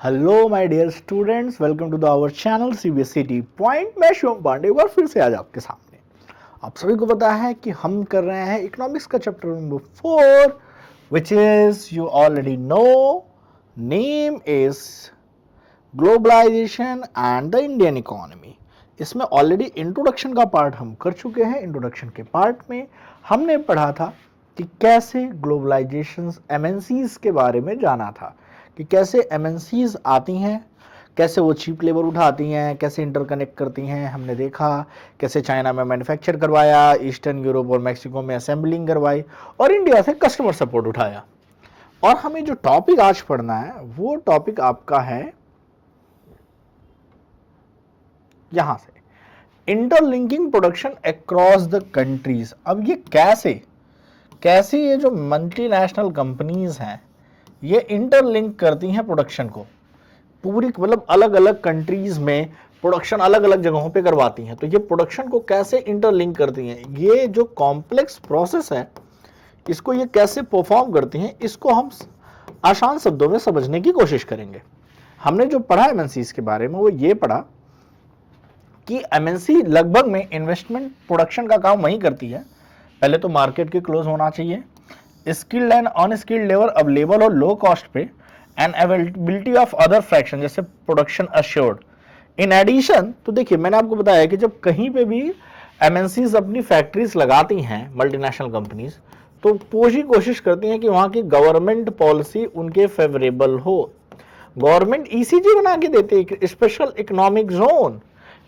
Hello my dear students, welcome to the our channel CBSE point. मैं शिवम पांडे एक बार फिर से आज आपके सामने। आप सभी को पता है कि हम कर रहे हैं इकोनॉमिक्स का chapter number 4, which is you already know, name is globalisation and the Indian economy. इसमें ऑलरेडी इंट्रोडक्शन का पार्ट हम कर चुके हैं। इंट्रोडक्शन के पार्ट में हमने पढ़ा था कि कैसे ग्लोबलाइजेशन एमएनसीज के बारे में जाना था, कि कैसे एमएनसीज आती हैं, कैसे वो चीप लेबर उठाती हैं, कैसे इंटरकनेक्ट करती हैं। हमने देखा कैसे चाइना में मैन्युफैक्चर करवाया, ईस्टर्न यूरोप और मैक्सिको में असेंबलिंग करवाई और इंडिया से कस्टमर सपोर्ट उठाया। और हमें जो टॉपिक आज पढ़ना है वो टॉपिक आपका है यहां से, interlinking production across the countries. अब ये कैसे ये जो मल्टीनेशनल कंपनीज हैं ये इंटरलिंक करती हैं प्रोडक्शन को, पूरी मतलब अलग अलग कंट्रीज में प्रोडक्शन अलग अलग जगहों पे करवाती हैं। तो ये प्रोडक्शन को कैसे इंटरलिंक करती हैं, ये जो कॉम्प्लेक्स प्रोसेस है इसको ये कैसे परफॉर्म करती हैं, इसको हम आसान शब्दों में समझने की कोशिश करेंगे। हमने जो पढ़ा एमएनसीज के बारे में वो ये पढ़ा कि एमएनसी लगभग में इन्वेस्टमेंट प्रोडक्शन का काम वही करती है। पहले तो मार्केट के क्लोज होना चाहिए, skilled and unskilled labour available और लो कॉस्ट पे, and availability of other fraction जैसे प्रोडक्शन अश्योर्ड। इन एडिशन तो देखिए मैंने आपको बताया कि जब कहीं पे भी एमएनसीज अपनी फैक्ट्रीज लगाती हैं मल्टीनेशनल कंपनीज, तो पूरी कोशिश करती हैं कि वहां की गवर्नमेंट पॉलिसी उनके फेवरेबल हो। गवर्नमेंट ईसीजी बना के देती है, special economic zone.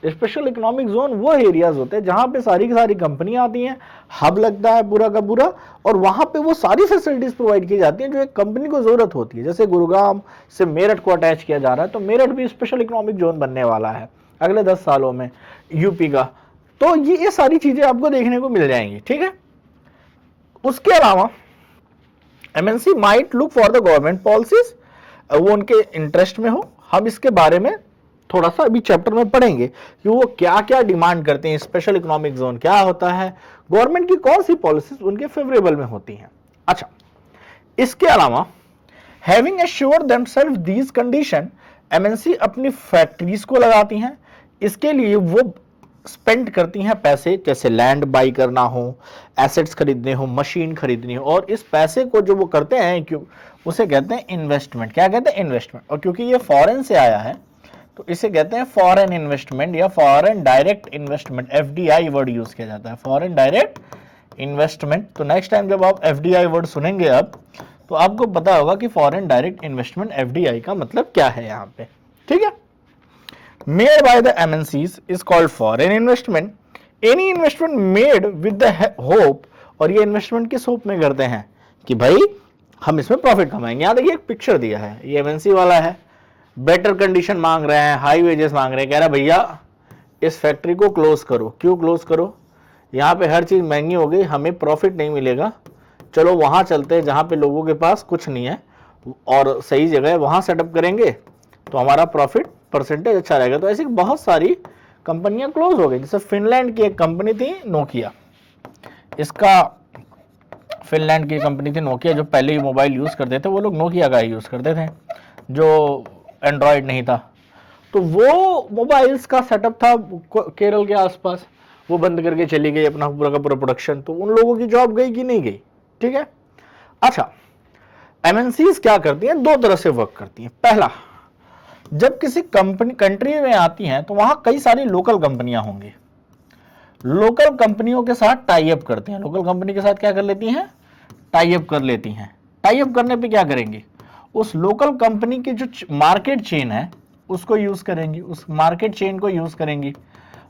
Special economic zone वो एरियाज होते हैं जहां पे सारी की सारी कंपनियां आती हैं, हब लगता है पूरा का पूरा, और वहां पे वो सारी फैसिलिटीज प्रोवाइड की जाती हैं जो एक कंपनी को जरूरत होती है। जैसे गुरुग्राम से मेरठ को अटैच किया जा रहा है, तो मेरठ भी स्पेशल इकोनॉमिक जोन बनने वाला है अगले 10 सालों में यूपी का। तो ये सारी चीजें आपको देखने को मिल जाएंगी, ठीक है। उसके अलावा MNC might look for the government policies, वो उनके इंटरेस्ट में हो। हम इसके बारे में थोड़ा सा अभी चैप्टर में पढ़ेंगे कि वो क्या क्या डिमांड करते हैं, स्पेशल इकोनॉमिक जोन क्या होता है, गवर्नमेंट की कौन सी पॉलिसीज उनके फेवरेबल में होती हैं। अच्छा, इसके अलावा having assured themselves these condition, MNC अपनी फैक्ट्रीज को लगाती हैं। इसके लिए वो स्पेंड करती हैं पैसे, जैसे लैंड बाई करना हो, एसेट्स खरीदने हो, मशीन खरीदनी हो, और इस पैसे को जो वो करते हैं क्यों उसे कहते हैं इन्वेस्टमेंट। क्या कहते हैं? इन्वेस्टमेंट। और क्योंकि ये फॉरेन से आया है तो इसे कहते हैं फॉरेन इन्वेस्टमेंट या foreign direct investment. FDI word use किया जाता है, फॉरेन डायरेक्ट इन्वेस्टमेंट। तो नेक्स्ट टाइम जब आप एफडीआई वर्ड सुनेंगे अब तो आपको पता होगा कि फॉरेन डायरेक्ट इन्वेस्टमेंट एफडीआई का मतलब क्या है यहाँ पे, ठीक है। Made by the MNCs is called foreign investment. Any investment made with the hope, और ये इन्वेस्टमेंट किस होप में करते हैं कि भाई हम इसमें प्रॉफिट कमाएंगे। यहाँ देखिए एक पिक्चर दिया है, ये एमएनसी वाला है, बेटर कंडीशन मांग रहे हैं, हाई वेजेस मांग रहे हैं, कह रहा है भैया इस फैक्ट्री को क्लोज करो। क्यों क्लोज करो? यहाँ पे हर चीज महंगी हो गई, हमें प्रॉफिट नहीं मिलेगा, चलो वहां चलते हैं जहां पे लोगों के पास कुछ नहीं है और सही जगह है, वहां सेटअप करेंगे तो हमारा प्रॉफिट परसेंटेज अच्छा रहेगा। तो ऐसी बहुत सारी कंपनियां क्लोज हो गई। जैसे फिनलैंड की एक कंपनी थी नोकिया, इसका फिनलैंड की कंपनी थी नोकिया, जो पहले ही मोबाइल यूज करते थे वो लोग नोकिया का यूज करते थे, जो एंड्रॉयड नहीं था। तो वो मोबाइल्स का सेटअप था केरल के आसपास, वो बंद करके चली गई अपना पूरा का पूरा प्रोडक्शन। तो उन लोगों की जॉब गई कि नहीं गई, ठीक है। अच्छा, एमएनसीज क्या करती हैं? दो तरह से वर्क करती हैं। पहला, जब किसी कंट्री में आती हैं तो वहां कई सारी लोकल कंपनियां होंगी, लोकल कंपनियों के साथ टाई अप करते हैं। लोकल कंपनी के साथ क्या कर लेती हैं? टाई अप कर लेती हैं। टाई अप करने पे क्या करेंगी? उस लोकल कंपनी की जो मार्केट चेन है उसको यूज करेंगी, उस मार्केट चेन को यूज करेंगी।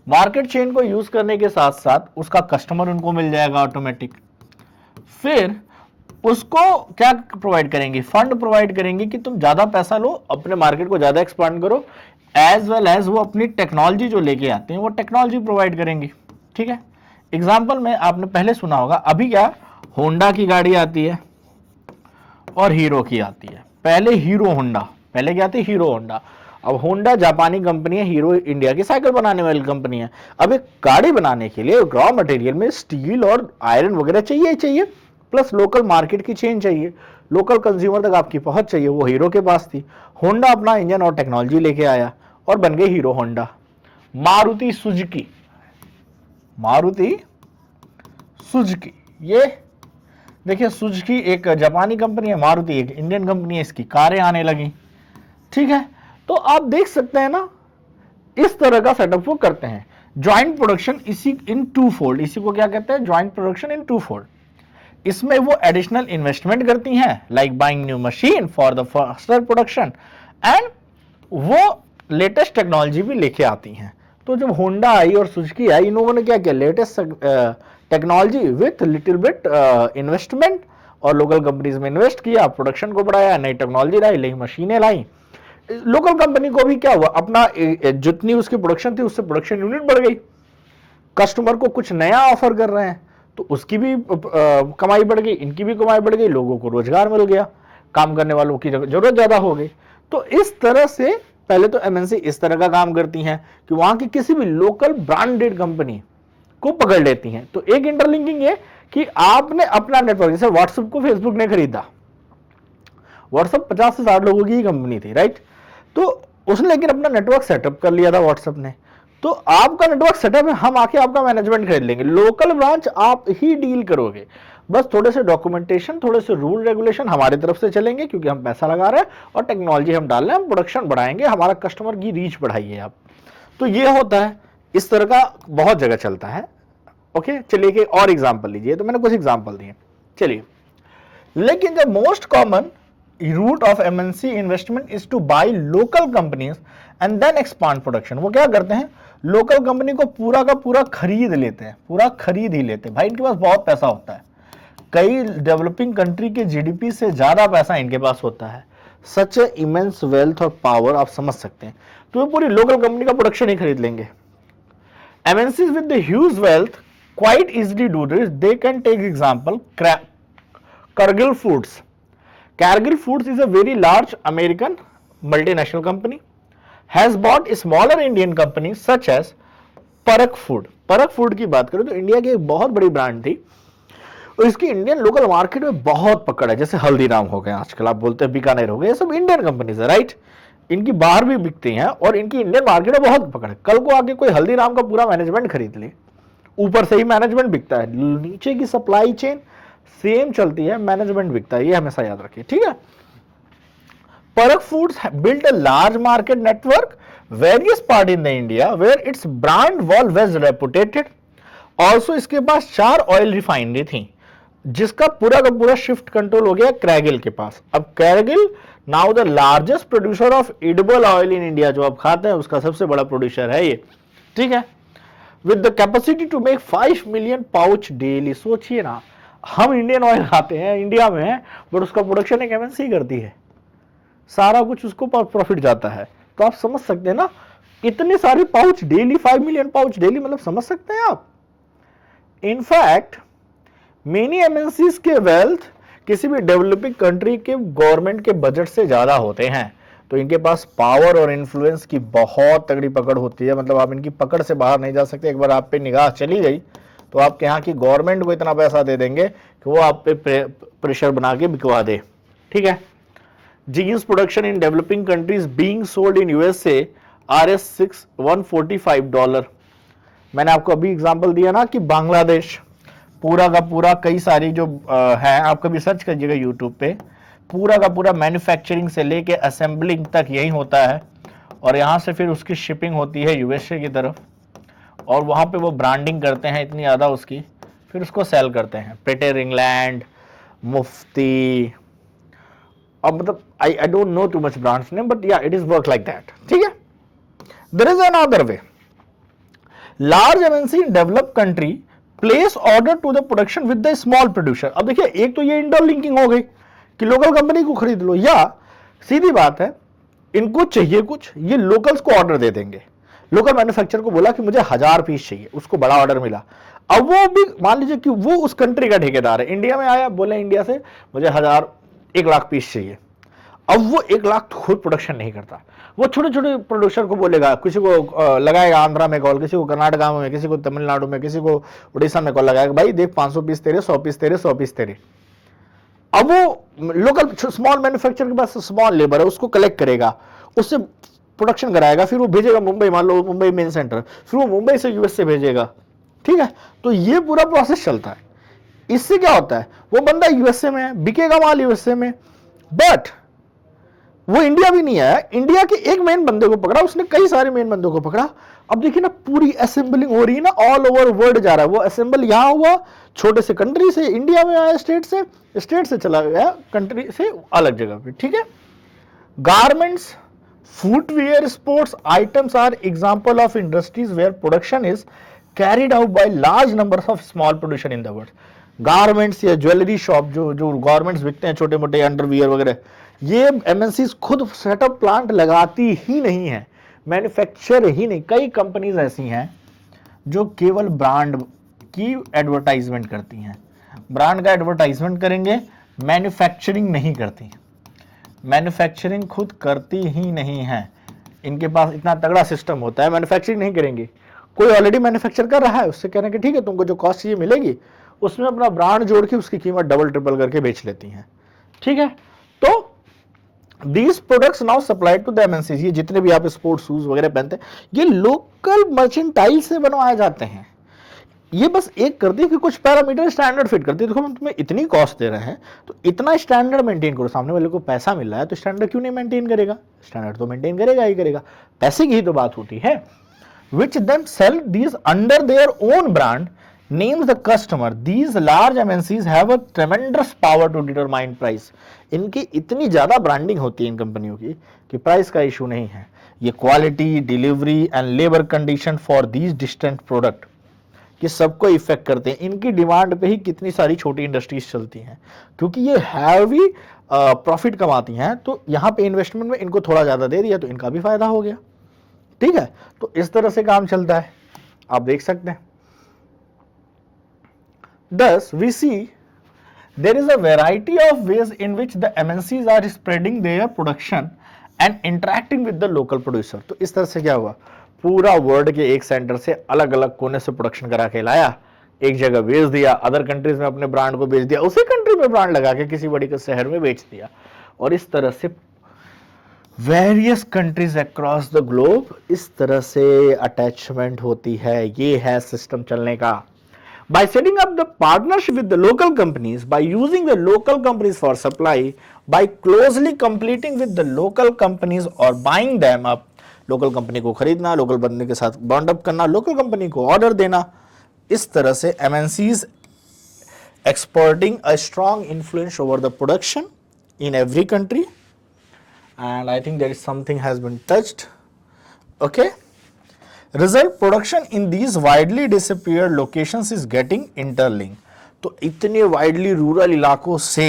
मार्केट चेन को यूज करने के साथ साथ उसका कस्टमर उनको मिल जाएगा ऑटोमेटिक। फिर उसको क्या प्रोवाइड करेंगे? फंड प्रोवाइड करेंगे कि तुम ज्यादा पैसा लो, अपने मार्केट को ज्यादा एक्सपांड करो, एज वेल एज वो अपनी टेक्नोलॉजी जो लेके आते हैं वो टेक्नोलॉजी प्रोवाइड करेंगी, ठीक है। एग्जाम्पल में आपने पहले सुना होगा, अभी क्या होंडा की गाड़ी आती है और हीरो की आती है। पहले हीरो होंडा, पहले क्या थी? Hero Honda. अब होंडा जापानी कंपनी है, हीरो इंडिया की साइकिल बनाने वाली कंपनी है। अब एक गाड़ी बनाने के लिए रॉ मटेरियल में स्टील और आयरन वगैरह चाहिए ही चाहिए, प्लस लोकल मार्केट की चेन चाहिए। लोकल कंज्यूमर तक आपकी पहुंच चाहिए, वो हीरो के पास थी। होंडा अपना इंजन और टेक्नोलॉजी लेके आया और बन गए hero Honda. Maruti Suzuki, Maruti Suzuki, ये देखिए सुजुकी एक जापानी कंपनी है, मारुति एक इंडियन कंपनी है, इसकी कारें आने लगी। ठीक है, तो आप देख सकते हैं ना, इस तरह का सेटअप वो करते हैं। ज्वाइंट प्रोडक्शन इसी इन टू फोल्ड, इसी को क्या कहते हैं, joint production in two fold. इसमें वो एडिशनल इन्वेस्टमेंट करती हैं, like buying new machine for the faster production, and वो लेटेस्ट टेक्नोलॉजी भी लेके आती हैं। तो जब होंडा आई और सुजुकी आई, इन लोगों ने क्या किया, latest technology with little bit investment, और लोकल कंपनीज में इन्वेस्ट किया, प्रोडक्शन को बढ़ाया, नई टेक्नोलॉजी लाई, नई मशीनें लाई। लोकल कंपनी को भी क्या हुआ, अपना जितनी उसकी प्रोडक्शन थी उससे प्रोडक्शन यूनिट बढ़ गई, कस्टमर को कुछ नया ऑफर कर रहे हैं तो उसकी भी कमाई बढ़ गई, इनकी भी कमाई बढ़ गई, लोगों को रोजगार मिल गया, काम करने वालों की जरूरत ज्यादा हो गई। तो इस तरह से पहले तो एमएनसी इस तरह का काम करती हैं कि वहां की किसी भी लोकल ब्रांडेड कंपनी को पकड़ लेती हैं। तो एक इंटरलिंकिंग ये कि आपने अपना नेटवर्क, जैसे व्हाट्सएप को फेसबुक ने खरीदा, व्हाट्सएप 50 से 60 लोगों की ही कंपनी थी, राइट, तो उसने लेकिन अपना नेटवर्क सेटअप कर लिया था व्हाट्सएप ने। तो आपका नेटवर्क सेटअप है, हम आके आपका मैनेजमेंट खरीद लेंगे, लोकल ब्रांच आप ही डील करोगे, बस थोड़े से डॉक्यूमेंटेशन, थोड़े से रूल रेगुलेशन हमारी तरफ से चलेंगे क्योंकि हम पैसा लगा रहे हैं और टेक्नोलॉजी हम डाल रहे हैं, हम प्रोडक्शन बढ़ाएंगे, हमारा कस्टमर की रीच बढ़ाइए आप। तो ये होता है, इस तरह का बहुत जगह चलता है। ओके, चलिए कि और एग्जाम्पल लीजिए, तो मैंने कुछ एग्जाम्पल दिए। चलिए, लेकिन the most common route of MNC investment is to buy local companies and then expand production. वो क्या करते हैं, लोकल कंपनी को पूरा का पूरा खरीद लेते हैं, पूरा खरीद ही लेते हैं, भाई इनके पास बहुत पैसा होता है, कई डेवलपिंग कंट्री के जीडीपी से ज्यादा पैसा इनके पास होता है, सच ए इमेंस वेल्थ और पावर, आप समझ सकते हैं। तो वो पूरी लोकल कंपनी का प्रोडक्शन ही खरीद लेंगे। MNCs with the huge wealth quite easily do this. They can take example Cargill Foods. Cargill Foods is a very large American multinational company. Has bought smaller Indian companies such as परक food. परक food की बात करें तो India की एक बहुत बड़ी ब्रांड थी और इसकी इंडियन लोकल मार्केट में बहुत पकड़ है। जैसे हल्दीराम हो गए, आजकल आप बोलते हैं बीकानेर हो गए, ये सब इंडियन कंपनीज है, राइट। इनकी बाहर भी बिकती हैं और इनकी इंडियन मार्केट में बहुत पकड़ है। कल को आके कोई हल्दीराम का पूरा मैनेजमेंट खरीद ले, ऊपर से ही मैनेजमेंट बिकता है, नीचे की सप्लाई चेन सेम चलती है, मैनेजमेंट बिकता है, ये हमेशा याद रखिए, ठीक है। Parak Foods built a large market network, various part in the India where its brand was well reputed. Also इसके पास 4 ऑयल रिफाइनरी थी जिसका पूरा का पूरा शिफ्ट कंट्रोल हो गया क्रैगिल के पास। अब Cargill now the largest producer of edible oil in India, जो आप खाते हैं उसका सबसे बड़ा प्रोड्यूसर है ये, ठीक है, with the capacity to make 5 million pouch daily. सोचिए ना, हम इंडियन ऑयल खाते हैं, इंडिया में है, बट उसका प्रोडक्शन एक एमएनसी करती है, सारा कुछ उसको प्रॉफिट जाता है। तो आप समझ सकते हैं ना, इतने सारे pouch daily, 5 million pouch daily, मतलब समझ सकते हैं आप। इनफैक्ट मेनी एमएनसीज के वेल्थ किसी भी डेवलपिंग कंट्री के गवर्नमेंट के बजट से ज्यादा होते हैं। तो इनके पास पावर और इन्फ्लुएंस की बहुत तगड़ी पकड़ होती है, मतलब आप इनकी पकड़ से बाहर नहीं जा सकते। एक बार आप पे निगाह चली गई तो आपके यहाँ की गवर्नमेंट को इतना पैसा दे देंगे कि वो आप पे प्रेशर बना के बिकवा दे, ठीक है। Jeans production in developing countries being sold in USA RS6 $145। मैंने आपको अभी एग्जांपल दिया ना कि बांग्लादेश पूरा का पूरा, कई सारी जो है, आप कभी सर्च करिएगा यूट्यूब पे, पूरा का पूरा मैन्युफैक्चरिंग से लेके असेंबलिंग तक यही होता है और यहाँ से फिर उसकी शिपिंग होती है यूएसए की तरफ और वहाँ पे वो ब्रांडिंग करते हैं इतनी ज़्यादा उसकी, फिर उसको सेल करते हैं। पेटर इंग्लैंड, मुफ्ती, अब मतलब I don't know too much branch name, but yeah, it is work like that, ठीक है। There is another way. Large MNC in developed country place order to the production with the small producer। अब देखिए, एक तो ये interlinking हो गई कि लोकल कंपनी को खरीद लो, या सीधी बात है इनको चाहिए कुछ, ये लोकल्स को ऑर्डर दे देंगे। लोकल मैन्युफैक्चरर को बोला कि मुझे 1000 पीस चाहिए, उसको बड़ा ऑर्डर मिला। अब वो भी मान लीजिए कि वो उस कंट्री का ठेकेदार है, इंडिया में आया, बोले इंडिया से मुझे 1 लाख पीस चाहिए। अब वो 1 लाख खुद प्रोडक्शन नहीं करता, वो छोटे छोटे प्रोड्यूसर को बोलेगा, किसी को लगाएगा आंध्रा में कॉल, किसी को कर्नाटका में, किसी को तमिलनाडु में, किसी को उड़ीसा में कॉल लगाएगा, भाई देख 500 पीस तेरे, 100 पीस तेरे, 100 पीस तेरे। अब वो लोकल स्मॉल मैन्युफैक्चरर के पास स्मॉल लेबर है, उसको कलेक्ट करेगा, उससे प्रोडक्शन कराएगा, फिर वो भेजेगा मुंबई, मान लो मुंबई मेन सेंटर, फिर वो मुंबई से यूएस से भेजेगा, ठीक है। तो ये पूरा प्रोसेस चलता है। इससे क्या होता है, वो बंदा यूएसए में है, बिकेगा माल यूएसए में, बट वो इंडिया भी नहीं आया, इंडिया के एक मेन बंदे को पकड़ा, उसने कई सारे मेन बंदों को पकड़ा। अब देखिए ना, पूरी असेंबलिंग हो रही है ना, ऑल ओवर वर्ल्ड जा रहा है। वो असेंबल यहां हुआ, छोटे से कंट्री से इंडिया में आया, स्टेट से चला गया कंट्री से अलग जगह पे, ठीक है। Garments, footwear, sports items are example of industries where production is carried out by large numbers of small producer in the world. Garments या ज्वेलरी शॉप, जो गारमेंट्स बिकते हैं छोटे मोटे अंडरवियर वगैरह, ये एमएनसीज खुद सेटअप प्लांट लगाती ही नहीं है, मैन्युफैक्चर ही नहीं। कई कंपनीज ऐसी हैं जो केवल ब्रांड की एडवर्टाइजमेंट करती हैं, ब्रांड का एडवर्टाइजमेंट करेंगे, मैन्युफैक्चरिंग नहीं करती, मैन्युफैक्चरिंग खुद करती ही नहीं है। इनके पास इतना तगड़ा सिस्टम होता है, मैन्युफैक्चरिंग नहीं करेंगे। कोई ऑलरेडी मैन्युफैक्चर कर रहा है, उससे कह रहे हैं कि ठीक है, तुमको जो कॉस्ट चाहिए मिलेगी, उसमें अपना ब्रांड जोड़ के उसकी कीमत डबल ट्रिपल करके बेच लेती हैं, ठीक है। तो these products now supplied to the MNCs, ये जितने भी आप स्पोर्ट्स शूज वगैरह पहनते हैं, ये लोकल मर्चेंटाइल से बनवाए जाते हैं। ये बस एक करती है कि कुछ पैरामीटर स्टैंडर्ड फिट करती है, देखो हम तुम्हें इतनी कॉस्ट दे रहे हैं तो इतना स्टैंडर्ड मेंटेन करो, सामने वाले को पैसा मिल रहा है तो स्टैंडर्ड क्यों नहीं मेंटेन करेगा, स्टैंडर्ड तो मेंटेन करेगा ही करेगा, पैसे की ही तो बात होती है। Which them sell these under their own brand names the customer, these large MNCs have a tremendous power to determine price. इनकी इतनी ज्यादा ब्रांडिंग होती है इन कंपनियों की कि प्राइस का इशू नहीं है। ये quality, delivery and labour condition for these distant product, ये सबको इफेक्ट करते हैं। इनकी डिमांड पे ही कितनी सारी छोटी इंडस्ट्रीज चलती हैं, क्योंकि ये हैवी प्रॉफिट कमाती हैं। तो यहाँ पे इन्वेस्टमेंट में इनको थोड़ा ज्यादा दे दिया तो इनका भी फायदा हो गया, ठीक है। तो इस तरह से काम चलता है, आप देख सकते हैं। Thus, we see there is a variety of ways in which the MNCs are spreading their production and interacting with the local producer. तो इस तरह से क्या हुआ, पूरा वर्ल्ड के एक सेंटर से अलग अलग कोने से प्रोडक्शन करा के लाया, एक जगह बेच दिया, अदर कंट्रीज में अपने ब्रांड को बेच दिया, उसी कंट्री में ब्रांड लगा के किसी बड़ी शहर में बेच दिया, और इस तरह से various countries across the globe इस तरह से अटैचमेंट होती है। ये है सिस्टम चलने का। By setting up the partnership with the local companies, by using the local companies for supply, by closely competing with the local companies or buying them up, local company को खरीदना, local बंदे के साथ bond up करना, local company को order देना, इस तरह से MNCs exporting a strong influence over the production in every country, and I think there is something has been touched, okay. Result, production in these widely disappeared locations is getting interlinked. तो इतने widely rural इलाकों से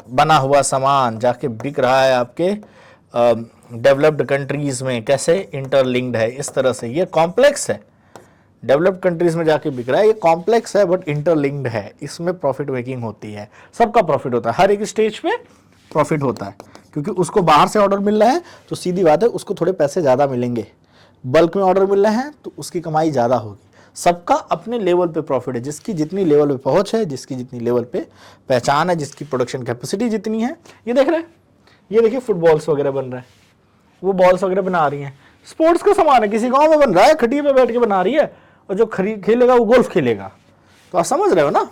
बना हुआ सामान जाके बिक रहा है आपके डेवलप्ड कंट्रीज में, कैसे इंटरलिंक्ड है, इस तरह से। ये कॉम्प्लेक्स है, डेवलप्ड कंट्रीज में जाके बिक रहा है, ये कॉम्प्लेक्स है बट इंटरलिंक्ड है, इसमें प्रॉफिट मेकिंग होती है, सबका प्रॉफिट होता है, हर एक स्टेज पे प्रॉफिट होता है, क्योंकि उसको बाहर से ऑर्डर मिल रहा है तो सीधी बात है उसको थोड़े पैसे ज़्यादा मिलेंगे, बल्क में ऑर्डर मिल रहे हैं तो उसकी कमाई ज़्यादा होगी। सबका अपने लेवल पे प्रॉफिट है, जिसकी जितनी लेवल पे पहुंच है, जिसकी जितनी लेवल पे पहचान है, जिसकी प्रोडक्शन कैपेसिटी जितनी है। ये देख रहे हैं, ये देखिए फुटबॉल्स वगैरह बन रहा है, वो बॉल्स वगैरह बना रही हैं, स्पोर्ट्स का सामान है, किसी गांव में बन रहा है, खटिया पे बैठ के बना रही है, और जो खेलेगा वो गोल्फ खेलेगा। तो आप समझ रहे हो ना,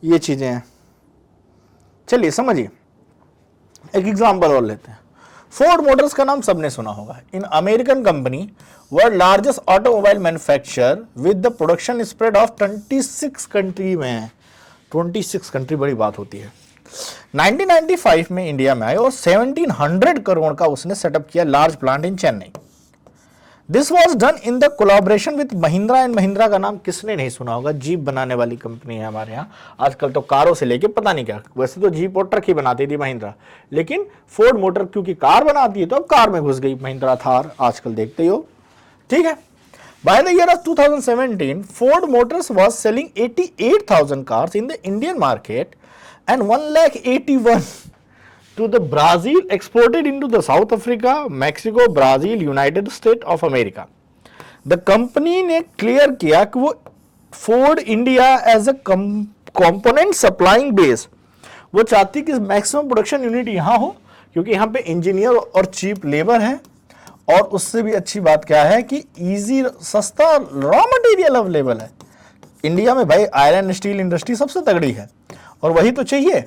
ये चीज़ें हैं। चलिए समझिए, एक एग्जाम्पल और लेते हैं। फोर्ड मोटर्स का नाम सबने सुना होगा। In American company world largest automobile manufacturer with the production spread of 26 country में है। 26 कंट्री बड़ी बात होती है। 1995 में इंडिया में आए और 1700 करोड़ का उसने सेटअप किया large plant in Chennai. This was done in the collaboration with Mahindra and Mahindra का नाम किसने नहीं सुना होगा, जीप बनाने वाली कंपनी है हमारे यहाँ। आजकल तो कारों से लेके पता नहीं क्या, वैसे तो जीप और ट्रक ही बनाती थी महिंद्रा, लेकिन फोर्ड मोटर क्योंकि कार बनाती है तो अब कार में घुस गई महिंद्रा थार, आजकल देखते ही हो, ठीक है। By the year of 2017 Ford Motors was selling 88,000 cars in the Indian market and 181 to the Brazil, exported into the South Africa, Mexico, Brazil, United States of America. The company ने clear किया कि वो Ford India as a component supplying base वो चाहती कि maximum production unit यहाँ हो, क्योंकि यहाँ पे इंजीनियर और चीप लेबर है, और उससे भी अच्छी बात क्या है कि इजी सस्ता रॉ मटेरियल अवेलेबल है। इंडिया में भाई आयरन स्टील इंडस्ट्री सबसे तगड़ी है, और वही तो चाहिए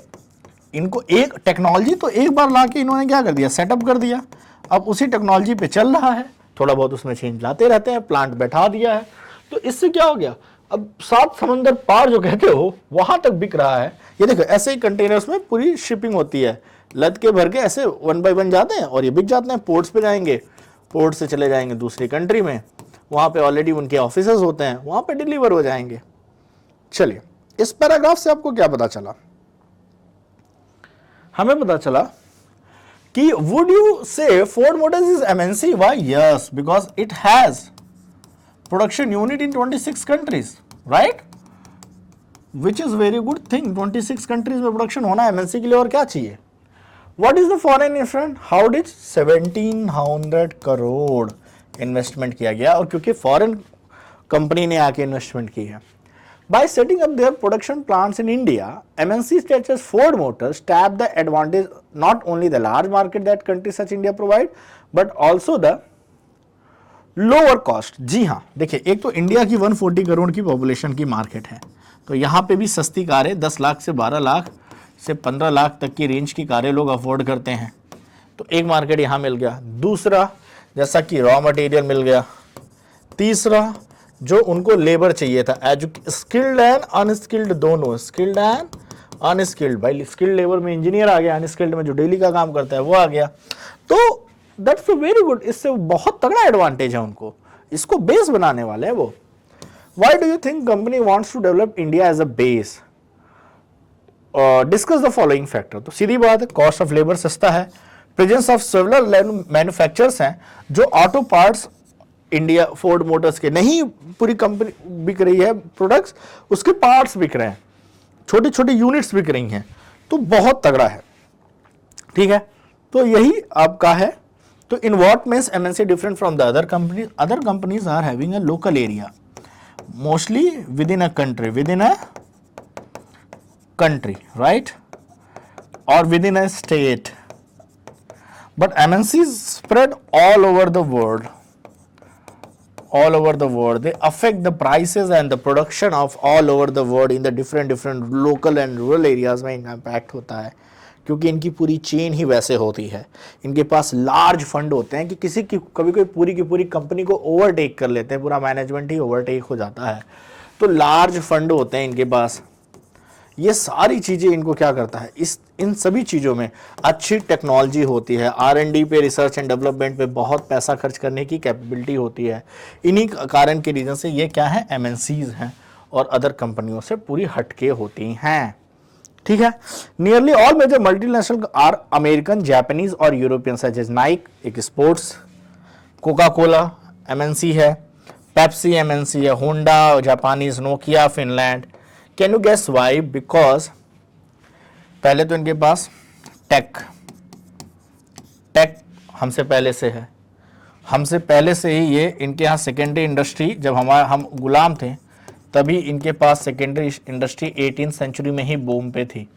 इनको। एक टेक्नोलॉजी तो एक बार लाके इन्होंने क्या कर दिया, सेटअप कर दिया, अब उसी टेक्नोलॉजी पे चल रहा है, थोड़ा बहुत उसमें चेंज लाते रहते हैं, प्लांट बैठा दिया है, तो इससे क्या हो गया, अब 7 समंदर पार जो कहते हो वहां तक बिक रहा है। ये देखो ऐसे ही कंटेनर्स में पूरी शिपिंग होती है, लद के भर के ऐसे 1 बाय 1 जाते हैं और ये बिक जाते हैं, पोर्ट्स पे जाएंगे, पोर्ट से चले जाएंगे दूसरी कंट्री में, वहां पे ऑलरेडी उनके ऑफिसेज होते हैं, वहां पे डिलीवर हो जाएंगे। चलिए, इस पैराग्राफ से आपको क्या पता चला, हमें पता चला कि वुड यू से Ford Motors is MNC, why? Yes, because it has production unit in 26 countries, right, which is very good thing. 26 countries में प्रोडक्शन होना एमएनसी के लिए और क्या चाहिए। What is the foreign investment, how did 1700 crore investment किया गया, और क्योंकि फॉरेन कंपनी ने आके इन्वेस्टमेंट की है। By setting up their production plants in India, MNCs such as Ford Motors tap the advantage not only the large market that countries such India provide, but also the lower cost। जी हाँ, देखिए एक तो India की 140 करोड़ की population की market है, तो यहाँ पे भी सस्ती कारें 10 लाख से 12 लाख से 15 लाख तक की रेंज की कारें लोग अफोर्ड करते हैं, तो एक मार्केट यहाँ मिल गया। दूसरा, जैसा कि रॉ मटेरियल मिल गया। तीसरा, जो उनको लेबर चाहिए था, स्किल्ड एंड अनस्किल्ड दोनों, स्किल्ड एंड अनस्किल्ड, भाई स्किल्ड लेबर में इंजीनियर आ गया, अनस्किल्ड में जो डेली का काम करता है वो आ गया, तो दैट्स वेरी गुड। इससे बहुत तगड़ा एडवांटेज है उनको, इसको बेस बनाने वाले हैं वो। Why do you think company wants to develop India as a base, discuss the following factor. तो सीधी बात है, कॉस्ट ऑफ लेबर सस्ता है, प्रेजेंस ऑफ सेवरल मैन्युफैक्चरर्स हैं, जो auto parts India Ford Motors के नहीं, पूरी कंपनी बिक रही है प्रोडक्ट्स, उसके पार्ट्स बिक रहे हैं, छोटी छोटी यूनिट्स बिक रही हैं, तो बहुत तगड़ा है, ठीक है। तो यही आपका है। तो in what means MNC different from the other companies, other companies are having a local area, mostly within a country, within a country, right, और within a state, but MNCs spread all over the world, all over the world. They affect the prices and the production of all over the world in the different local and rural areas में इनका impact होता है, क्योंकि इनकी पूरी chain ही वैसे होती है। इनके पास लार्ज फंड होते हैं कि किसी की कभी कोई पूरी की पूरी कंपनी को ओवरटेक कर लेते हैं, पूरा मैनेजमेंट ही ओवरटेक हो जाता है, तो लार्ज फंड होते हैं इनके पास। ये सारी चीज़ें इनको क्या करता है, इन सभी चीज़ों में अच्छी टेक्नोलॉजी होती है, R&D पे, रिसर्च एंड डेवलपमेंट पे बहुत पैसा खर्च करने की कैपेबिलिटी होती है। इन्हीं कारण के रीज़न से ये क्या है, MNCs हैं और अदर कंपनियों से पूरी हटके होती हैं, ठीक है। Nearly all major multinational are American, Japanese और यूरोपियन, सच एज नाइक एक स्पोर्ट्स, कोका कोला MNC है, पेप्सी MNC है, Honda Japanese, Nokia Finland. Can you guess why? Because पहले तो इनके पास टेक हमसे पहले से है, हमसे पहले से ही ये इनके यहाँ सेकेंडरी इंडस्ट्री, जब हम गुलाम थे तभी इनके पास सेकेंडरी इंडस्ट्री 18th सेंचुरी में ही बूम पे थी,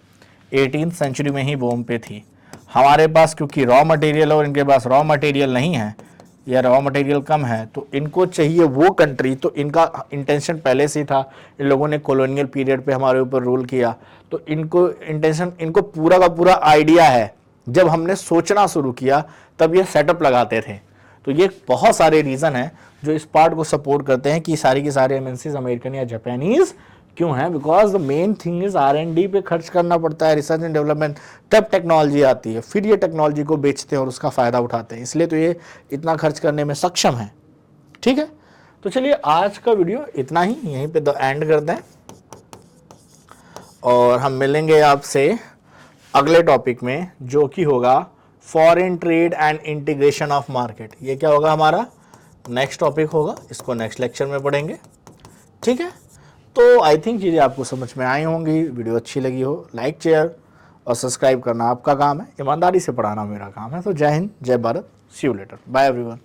18th सेंचुरी में ही बूम पे थी। हमारे पास क्योंकि रॉ मटेरियल और इनके पास रॉ मटेरियल नहीं है या रॉ मटेरियल कम है, तो इनको चाहिए वो कंट्री, तो इनका इंटेंशन पहले से ही था, इन लोगों ने कॉलोनियल पीरियड पे हमारे ऊपर रूल किया, तो इनको इंटेंशन, इनको पूरा का पूरा आइडिया है, जब हमने सोचना शुरू किया तब ये सेटअप लगाते थे। तो ये बहुत सारे रीज़न हैं जो इस पार्ट को सपोर्ट करते हैं कि सारी की सारी MNCs अमेरिकन या जापानीज क्यों है, because the main thing is R&D पे खर्च करना पड़ता है, रिसर्च एंड डेवलपमेंट, तब टेक्नोलॉजी आती है, फिर ये टेक्नोलॉजी को बेचते हैं और उसका फ़ायदा उठाते हैं, इसलिए तो ये इतना खर्च करने में सक्षम है, ठीक है। तो चलिए आज का वीडियो इतना ही, यहीं पे द एंड करते हैं और हम मिलेंगे आपसे अगले टॉपिक में, जो कि होगा foreign trade and integration of market. ये क्या होगा, हमारा नेक्स्ट टॉपिक होगा, इसको नेक्स्ट लेक्चर में पढ़ेंगे, ठीक है। तो आई थिंक चीज़ें आपको समझ में आई होंगी, वीडियो अच्छी लगी हो लाइक शेयर और सब्सक्राइब करना आपका काम है, ईमानदारी से पढ़ाना मेरा काम है। तो जय हिंद, जय भारत, सी यू लेटर, बाय एवरीवन।